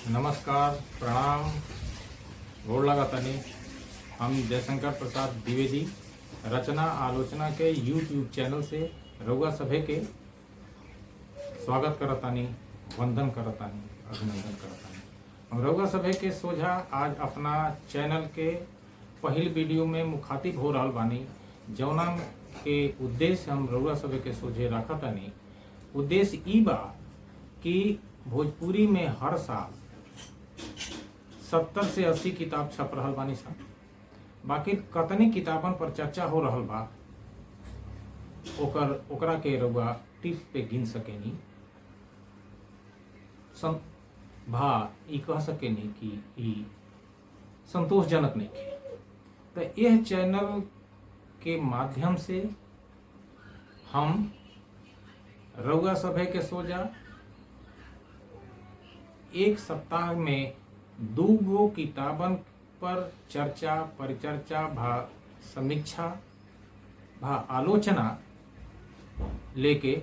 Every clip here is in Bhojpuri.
नमस्कार, प्रणाम, गोड़ लगातानी। हम जयशंकर प्रसाद द्विवेदी रचना आलोचना के यूट्यूब चैनल से रउआ सभे के स्वागत करतानी, वंदन करतानी, अभिनंदन करतानी। हम रउआ सभे के सोझा आज अपना चैनल के पहिल वीडियो में मुखातिब हो रहल बानी, जौना के उद्देश्य हम रउआ सभे के सोझे रखतानी। उद्देश्य ई बा कि भोजपुरी में हर साल 70 से 80 किताब छप रहल बानी सन। बाकी कतनी किताबन पर चर्चा हो रहल बा, ओकरा के रउआ टिप्स पे गिन सकेनी, ई कह सकेनी कि ई संतोषजनक नहीं है। तो यह चैनल के माध्यम से हम रउआ सभे के सोजा एक सप्ताह में 2 किताबन पर चर्चा, परिचर्चा, समीक्षा, आलोचना लेके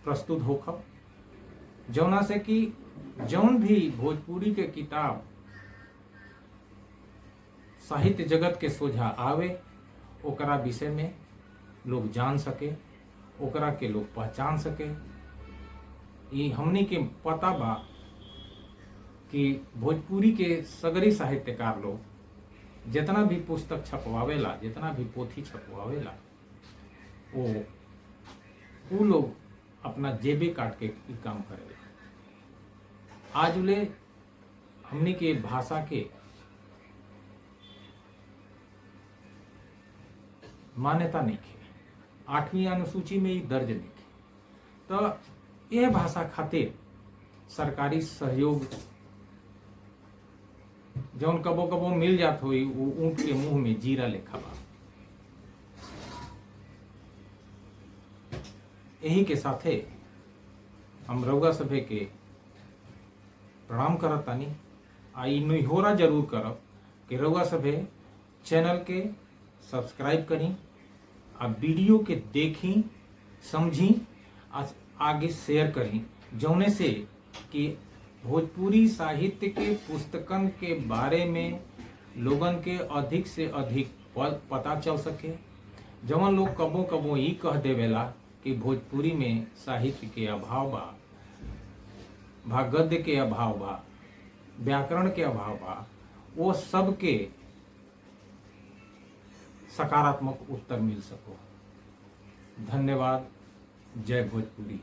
प्रस्तुत होखब, जौना से कि जौन भी भोजपुरी के किताब साहित्य जगत के सोझा आवे, ओकरा विषय में लोग जान सके, ओकरा के लोग पहचान सके। ये हमनी के पता बा कि भोजपुरी के सगरी साहित्यकार लोग जितना भी पुस्तक छपवावेला, जितना भी पोथी छपवावेला, वो लोग अपना जेबे काट के काम करेला। आज उले हमनी के भाषा के मान्यता नहीं है, 8वीं अनुसूची में ही दर्ज नहीं है। तो यह भाषा खातिर सरकारी सहयोग जौन कबो कबो मिल जात होई, वो ऊंट के मुंह में जीरा लेखा बा। यही के साथे हम रउआ सभे के प्रणाम करतानी। आई निहोरा जरूर करब कि रउआ सभे चैनल के सब्सक्राइब करी, आ वीडियो के देखी, समझी, आगे शेयर करी, जौने से कि भोजपुरी साहित्य के पुस्तकन के बारे में लोगन के अधिक से अधिक पता चल सके। जवन लोग कबो कबो ई कह देवेला कि भोजपुरी में साहित्य के अभाव बा, गद्य के अभाव बा, व्याकरण के अभाव बा, वो सब के सकारात्मक उत्तर मिल सको। धन्यवाद। जय भोजपुरी।